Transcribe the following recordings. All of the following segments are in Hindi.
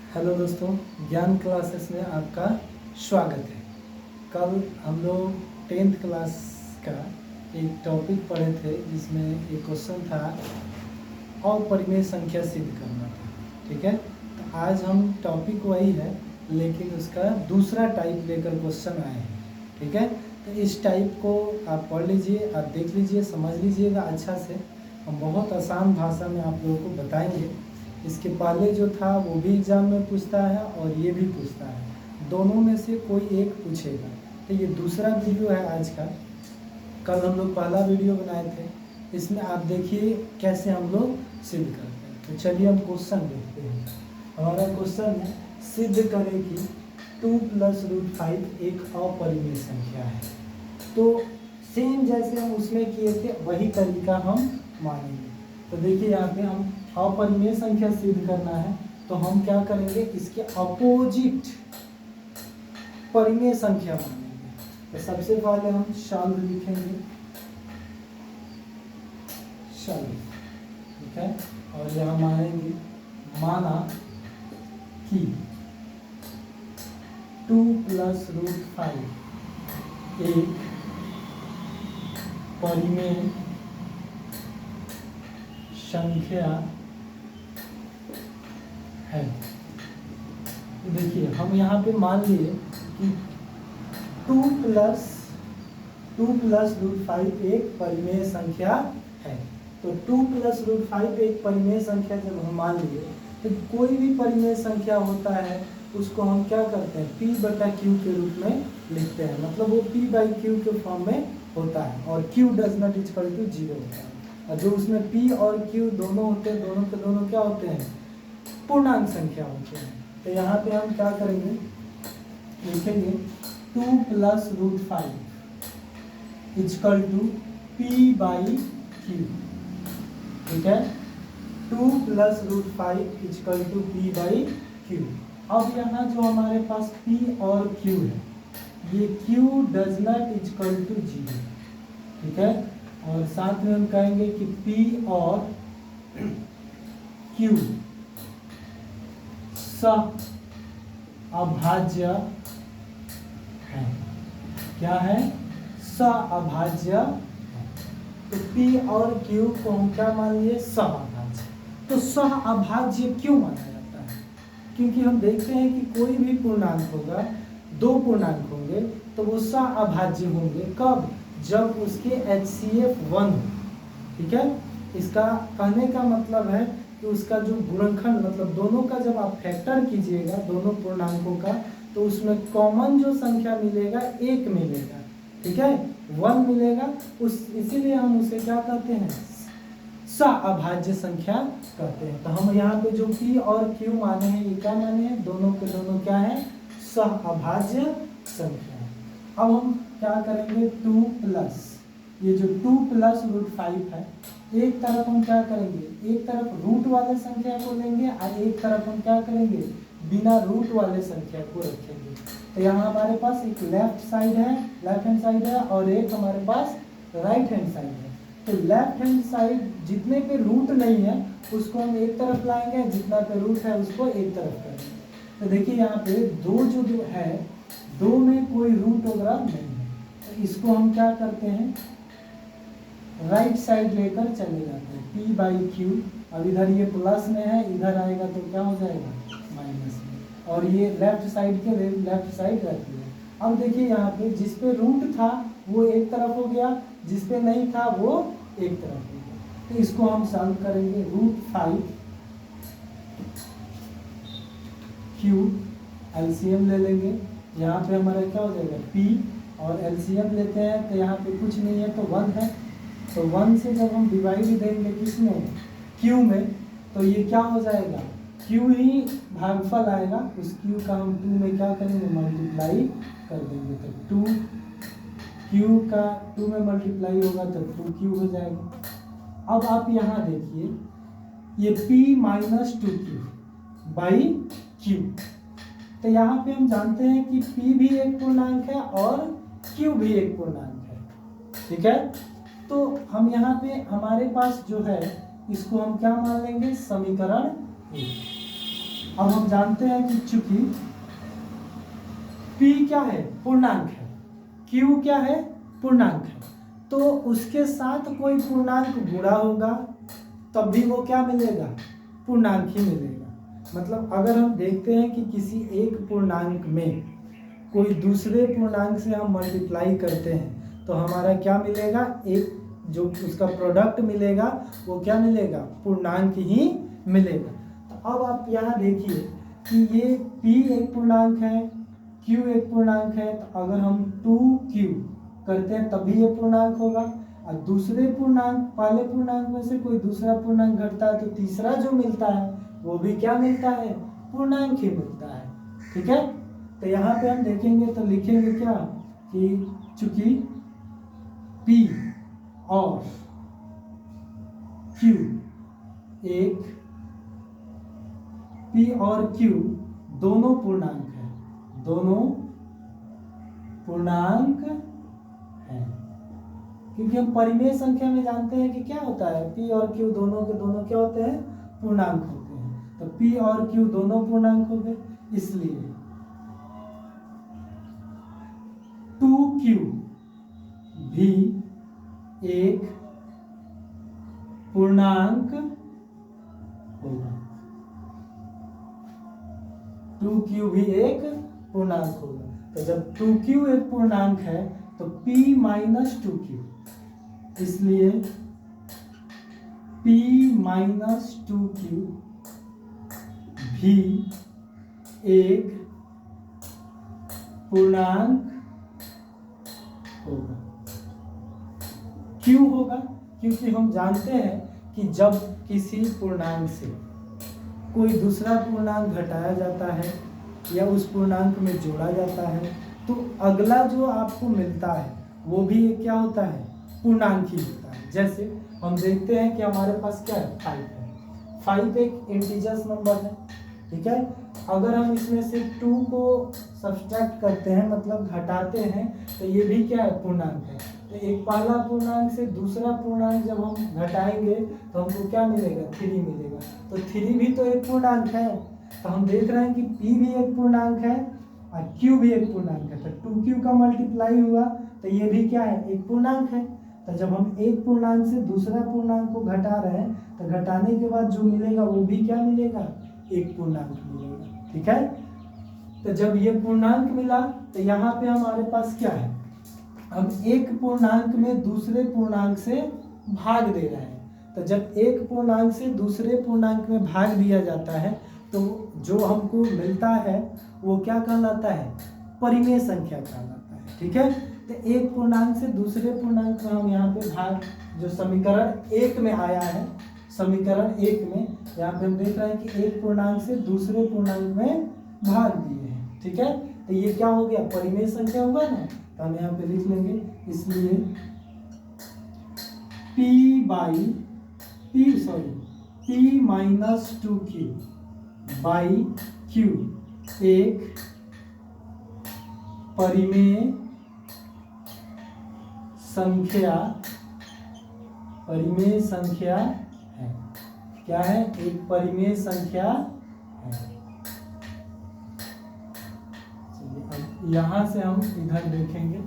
हेलो दोस्तों, ज्ञान क्लासेस में आपका स्वागत है। कल हम लोग 10th क्लास का एक टॉपिक पढ़े थे जिसमें एक क्वेश्चन था अपरिमेय संख्या सिद्ध करना था। ठीक है, तो आज हम टॉपिक वही है लेकिन उसका दूसरा टाइप लेकर क्वेश्चन आए हैं। ठीक है, तो इस टाइप को आप पढ़ लीजिए, आप देख लीजिए, समझ लीजिएगा अच्छा से। हम बहुत आसान भाषा में आप लोगों को बताएंगे। इसके पहले जो था वो भी एग्ज़ाम में पूछता है और ये भी पूछता है, दोनों में से कोई एक पूछेगा। तो ये दूसरा वीडियो है आज का। कल हम लोग पहला वीडियो बनाए थे, इसमें आप देखिए कैसे हम लोग सिद्ध करते हैं। तो चलिए हम क्वेश्चन देखते हैं। हमारा क्वेश्चन है, सिद्ध करें कि 2 + √5 एक अपरिमेय संख्या है। तो सेम जैसे हम उसमें किए थे वही तरीका हम मानेंगे। तो देखिए यहाँ पे हम अपरिमेय संख्या सिद्ध करना है तो हम क्या करेंगे, इसके अपोजिट परिमेय संख्या मानेंगे। तो सबसे पहले हम सॉल्व लिखेंगे, सॉल्व। ठीक है, और यहाँ मानेंगे, माना कि 2 + √5 एक परिमेय संख्या है। देखिए हम यहाँ पे मान लिए कि 2 + √5 एक परिमेय संख्या है। तो 2 + √5 एक परिमेय संख्या जब हम मान लिए तो कोई भी परिमेय संख्या होता है उसको हम क्या करते हैं, P/Q के रूप में लिखते हैं। मतलब वो P/Q के फॉर्म में होता है और Q = 0 होता है। और जो उसमें P और Q दोनों होते हैं, दोनों के दोनों क्या होते हैं, पूर्णांक संख्या होते हैं। तो यहाँ पे हम क्या करेंगे, लिखेंगे 2 + √5 = P/Q। ठीक है, 2 + √5 = P/Q। अब यहाँ जो हमारे पास P और Q है, ये Q = 0। ठीक है, और साथ में हम कहेंगे कि P और Q सअभाज्य है। क्या है, सअभाज्य है। तो P और Q को हम क्या मान लिए, सअभाज्य। तो सअभाज्य क्यों माना जाता है, क्योंकि हम देखते हैं कि कोई भी पूर्णांक होगा, दो पूर्णांक होंगे तो वो सअभाज्य होंगे। कब, जब उसके HCF 1 हो। ठीक है, इसका कहने का मतलब है कि उसका जो गुणनखंड, मतलब दोनों का जब आप फैक्टर कीजिएगा दोनों पूर्णांकों का, तो उसमें कॉमन जो संख्या मिलेगा 1 मिलेगा। ठीक है, 1 मिलेगा। इसीलिए हम उसे क्या कहते हैं, सअभाज्य संख्या कहते हैं। तो हम यहाँ पे जो P और Q माने हैं, ये क्या माने हैं, दोनों के दोनों क्या है, सअभाज्य संख्या। अब हम क्या करेंगे, 2 + ये जो 2 + √5 है, एक तरफ हम क्या करेंगे, एक तरफ रूट वाले संख्या को लेंगे और एक तरफ हम क्या करेंगे, बिना रूट वाले संख्या को रखेंगे। तो यहाँ हमारे पास एक लेफ्ट हैंड साइड है और एक हमारे पास राइट हैंड साइड है। तो लेफ्ट हैंड साइड जितने पे रूट नहीं है उसको हम एक तरफ लाएंगे, जितना पे रूट है उसको एक तरफ करेंगे। तो देखिए यहाँ पे दो जो है, दो में कोई रूट वगैरह नहीं है, तो इसको हम क्या करते हैं, राइट साइड लेकर चले जाते हैं, P/Q। अब इधर ये प्लस में है, इधर आएगा तो क्या हो जाएगा, माइनस में। और ये लेफ्ट साइड के लेफ्ट साइड रहती है। अब देखिए यहाँ पे जिस पे रूट था वो एक तरफ हो गया, जिस पे नहीं था वो एक तरफ हो गया। तो इसको हम सॉल्व करेंगे, √5 Q LCM ले लेंगे। यहाँ पे हमारा क्या हो जाएगा, P और LCM लेते हैं तो यहाँ पे कुछ नहीं है तो 1 है। तो 1 से जब हम डिवाइड देंगे किसमें, Q में, तो ये क्या हो जाएगा, Q ही भागफल आएगा। उस Q का हम 2 में क्या करेंगे, मल्टीप्लाई कर देंगे। तो 2 Q का 2 में मल्टीप्लाई होगा तो 2Q हो जाएगा। अब आप यहाँ देखिए, ये P - 2Q/Q। तो यहाँ पे हम जानते हैं कि P भी एक पूर्णांक है और Q भी एक पूर्णांक है। ठीक है, तो हम यहाँ पे हमारे पास जो है इसको हम क्या मान लेंगे, समीकरण 1। अब हम जानते हैं कि चूंकि P क्या है, पूर्णांक है, Q क्या है, पूर्णांक है, तो उसके साथ कोई पूर्णांक गुणा होगा तब भी वो क्या मिलेगा, पूर्णांक ही मिलेगा। मतलब अगर हम देखते हैं कि किसी एक पूर्णांक में कोई दूसरे पूर्णांक से हम मल्टीप्लाई करते हैं तो हमारा क्या मिलेगा, एक जो उसका प्रोडक्ट मिलेगा वो क्या मिलेगा, पूर्णांक ही मिलेगा। तो अब आप यहाँ देखिए कि ये P एक पूर्णांक है, Q एक पूर्णांक है, तो अगर हम 2Q करते हैं तभी ये पूर्णांक होगा, और दूसरे पूर्णांक, पहले पूर्णांक में से कोई दूसरा पूर्णांक घटता है तो तीसरा जो मिलता है वो भी क्या मिलता है, पूर्णांक ही मिलता है। ठीक है, तो यहाँ पे हम देखेंगे तो लिखेंगे क्या कि चूंकि P और Q एक, P और Q दोनों पूर्णांक है, दोनों पूर्णांक है, क्योंकि हम परिमेय संख्या में जानते हैं कि क्या होता है, P और Q दोनों के दोनों क्या होते हैं, पूर्णांक होते हैं। तो P और Q दोनों पूर्णांक हो गए, इसलिए 2Q भी एक पूर्णांक होगा, 2Q भी एक पूर्णांक होगा। तो जब 2Q एक पूर्णांक है तो P माइनस 2Q, इसलिए P माइनस 2Q भी एक पूर्णांक होगा। क्यों होगा, क्योंकि हम जानते हैं कि जब किसी पूर्णांक से कोई दूसरा पूर्णांक घटाया जाता है या उस पूर्णांक में जोड़ा जाता है तो अगला जो आपको मिलता है वो भी एक क्या होता है, पूर्णांक ही होता है। जैसे हम देखते हैं कि हमारे पास क्या है, 5 है, 5 एक इंटीजर्स नंबर है, ठीक है। अगर हम इसमें से 2 को सब्सट्रैक्ट करते हैं, मतलब घटाते हैं, तो ये भी क्या है, पूर्णांक है। तो एक पहला पूर्णांक से दूसरा पूर्णांक जब हम घटाएंगे तो हमको क्या मिलेगा, 3 मिलेगा। तो 3 भी तो एक पूर्णांक है। तो हम देख रहे हैं कि P भी एक पूर्णांक है और Q भी एक पूर्णांक है। तो 2Q का मल्टीप्लाई हुआ तो ये भी क्या है, एक पूर्णांक है। तो जब हम एक पूर्णांक से दूसरा पूर्णांक को घटा रहे हैं तो घटाने के बाद जो मिलेगा वो भी क्या मिलेगा, एक पूर्णांक मिलेगा। ठीक है, तो जब ये पूर्णांक मिला तो यहाँ पे हमारे पास क्या है, हम एक पूर्णांक में दूसरे पूर्णांक से भाग दे रहे हैं। तो जब एक पूर्णांक से दूसरे पूर्णांक में भाग दिया जाता है तो जो हमको मिलता है वो क्या कहलाता है, परिमेय संख्या कहलाता है। ठीक है, तो एक पूर्णांक से दूसरे पूर्णांक में हम यहाँ पे भाग, जो समीकरण 1 में आया है, समीकरण 1 में यहाँ पे हम देख रहे हैं कि एक पूर्णांक से दूसरे पूर्णांक में भाग दिए हैं। ठीक है, तो ये क्या हो गया, परिमेय संख्या हुआ ना। तो हम यहाँ पे लिख लेंगे, इसलिए P minus 2Q by Q एक परिमेय संख्या है। क्या है, एक परिमेय संख्या है। चलिए अब यहां से हम इधर देखेंगे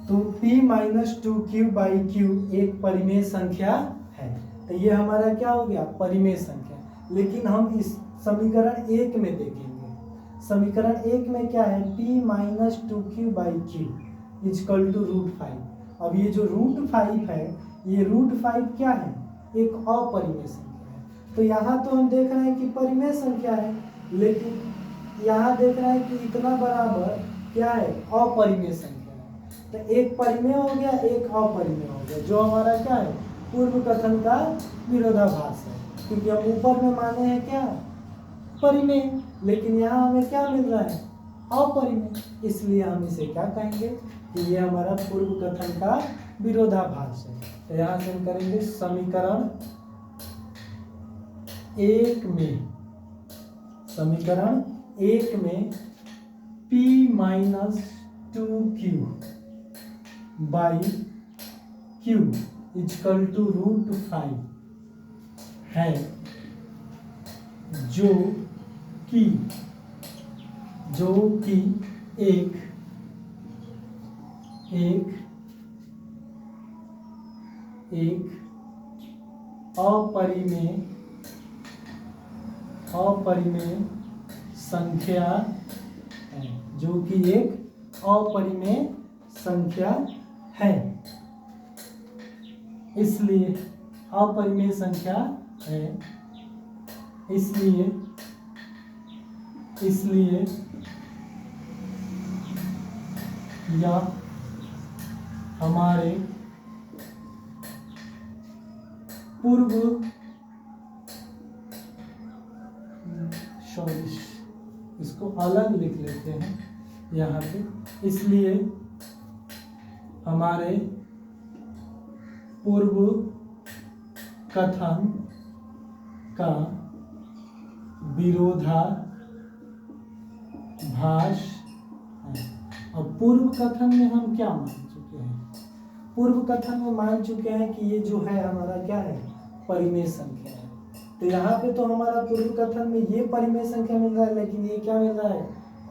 तो P minus 2Q by Q एक परिमेय संख्या है। तो ये हमारा क्या हो गया, परिमेय संख्या। लेकिन हम इस समीकरण 1 में देखेंगे, समीकरण 1 में क्या है, P minus 2Q by Q equal to √5। अब ये जो √5 है, ये √5 क्या है, एक अपरिमेय संख्या है। तो यहाँ तो हम देख रहे हैं कि परिमेय संख्या है, लेकिन यहाँ देख रहे हैं कि इतना बराबर क्या है, अपरिमेय संख्या है। तो एक परिमेय हो गया, एक अपरिमेय हो गया, जो हमारा क्या है, पूर्व कथन का विरोधाभास है। क्योंकि हम ऊपर में माने हैं क्या, परिमेय, लेकिन यहाँ हमें क्या मिल रहा है, अपरिमेय। इसलिए हम इसे क्या कहेंगे कि ये हमारा पूर्व कथन का विरोधाभास है। तो यहाँ से हम करेंगे समीकरण 1 में P minus 2Q by Q equal to √5 है, जो कि एक अपरिमेय संख्या है, जो कि एक अपरिमेय संख्या है। इसलिए अपरिमेय संख्या है, इसलिए यह हमारे पूर्व इसको अलग लिख लेते हैं यहाँ पे, इसलिए हमारे पूर्व कथन का विरोधाभास है। और पूर्व कथन में हम क्या मान चुके हैं? पूर्व कथन में मान चुके हैं कि ये जो है हमारा क्या है, परिमेय संख्या है। तो यहाँ पे तो हमारा पूर्व कथन में ये परिमेय संख्या मिल रहा है, लेकिन ये क्या मिल रहा है,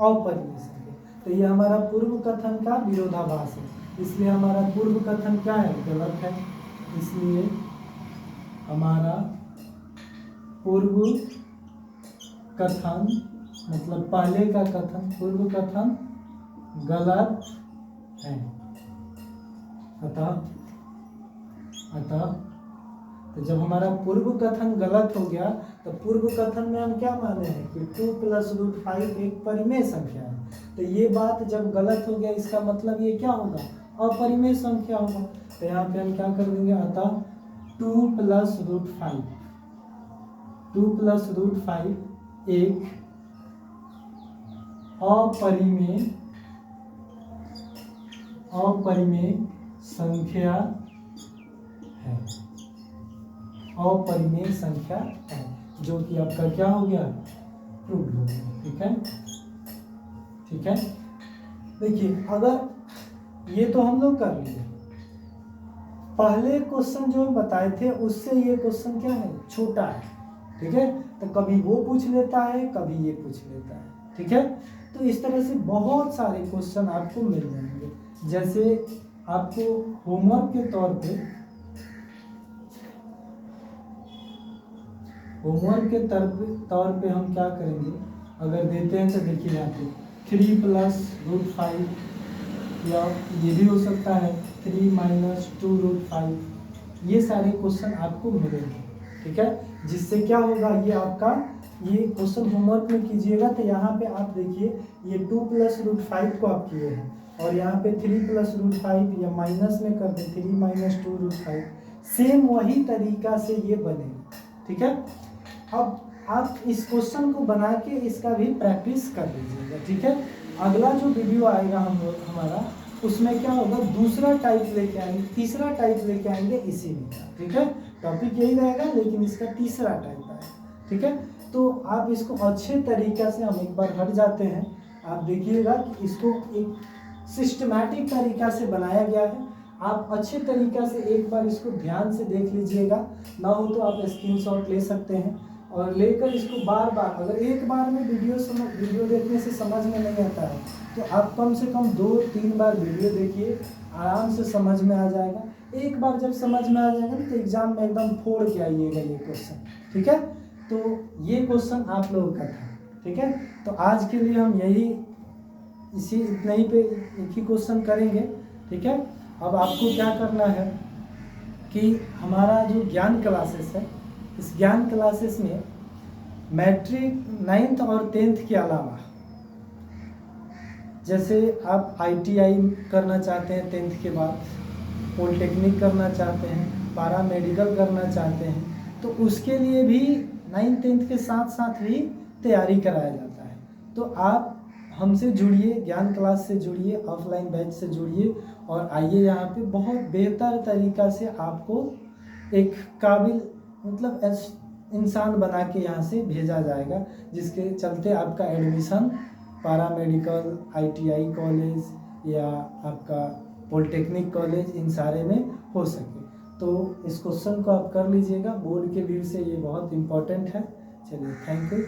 अपरिमेय संख्या। तो ये हमारा पूर्व कथन का विरोधाभास है, इसलिए हमारा पूर्व कथन क्या है, गलत है। इसलिए हमारा पूर्व कथन मतलब पहले का कथन, पूर्व कथन गलत है। अतः तो जब हमारा पूर्व कथन गलत हो गया तो पूर्व कथन में हम क्या माने हैं कि 2 + √5 एक परिमेय संख्या है। तो ये बात जब गलत हो गया, इसका मतलब ये क्या होगा, अपरिमेय संख्या होगा। तो यहाँ पे हम क्या कर देंगे, अतः 2 + √5 एक अपरिमेय संख्या है, अपरिमेय संख्या है, जो कि आपका क्या हो गया, प्रूव्ड हो गया। ठीक है। देखिए, अगर ये तो हम लोग कर लिए, पहले क्वेश्चन जो बताए थे उससे ये क्वेश्चन क्या है, छोटा है। ठीक है, तो कभी वो पूछ लेता है, कभी ये पूछ लेता है। ठीक है, तो इस तरह से बहुत सारे क्वेश्चन आपको मिल जाएंगे। जैसे आपको होमवर्क के तौर पे हम क्या करेंगे, अगर देते हैं तो देखिए यहाँ पे 3 + √5, या ये भी हो सकता है 3 - 2 √5, ये सारे क्वेश्चन आपको मिलेंगे। ठीक है, जिससे क्या होगा, ये आपका ये क्वेश्चन होमवर्क में कीजिएगा तो यहाँ पे आप देखिए ये 2 + √5 को आप किए हैं, और यहाँ पे 3 + √5 या माइनस में कर दें 3 - 2 √5, सेम वही तरीका से ये बनेगा। ठीक है, अब आप इस क्वेश्चन को बना के इसका भी प्रैक्टिस कर लीजिएगा। ठीक है, अगला जो वीडियो आएगा हमारा, उसमें क्या होगा, दूसरा टाइप लेके आएंगे, तीसरा टाइप लेके आएंगे इसी में। ठीक है, टॉपिक यही रहेगा लेकिन इसका तीसरा टाइप आएगा। ठीक है, तो आप इसको अच्छे तरीक़ा से, हम एक बार हट जाते हैं, आप देखिएगा कि इसको एक सिस्टमैटिक तरीक़ा से बनाया गया है। आप अच्छे तरीक़ा से एक बार इसको ध्यान से देख लीजिएगा, ना हो तो आप स्क्रीनशॉट ले सकते हैं और लेकर इसको बार बार, अगर एक बार में वीडियो देखने से समझ में नहीं आता है तो आप कम से कम 2-3 बार वीडियो देखिए, आराम से समझ में आ जाएगा। एक बार जब समझ में आ जाएगा तो एग्जाम में एकदम फोड़ के आइएगा ये क्वेश्चन। ठीक है, तो ये क्वेश्चन आप लोगों का था। ठीक है, तो आज के लिए हम इतना ही पे एक ही क्वेश्चन करेंगे। ठीक है, अब आपको क्या करना है कि हमारा जो ज्ञान क्लासेस है, इस ज्ञान क्लासेस में मैट्रिक 9th और 10th के अलावा, जैसे आप ITI करना चाहते हैं 10th के बाद, पॉलिटेक्निक करना चाहते हैं, पारा मेडिकल करना चाहते हैं, तो उसके लिए भी 9th 10th के साथ साथ भी तैयारी कराया जाता है। तो आप हमसे जुड़िए, ज्ञान क्लास से जुड़िए, ऑफलाइन बैच से जुड़िए और आइए यहाँ पे, बहुत बेहतर तरीक़ा से आपको एक काबिल मतलब इंसान बना के यहाँ से भेजा जाएगा, जिसके चलते आपका एडमिशन पारा मेडिकल, ITI कॉलेज या आपका पॉलिटेक्निक कॉलेज, इन सारे में हो सके। तो इस क्वेश्चन को आप कर लीजिएगा, बोर्ड के व्यू से ये बहुत इम्पोर्टेंट है। चलिए थैंक यू।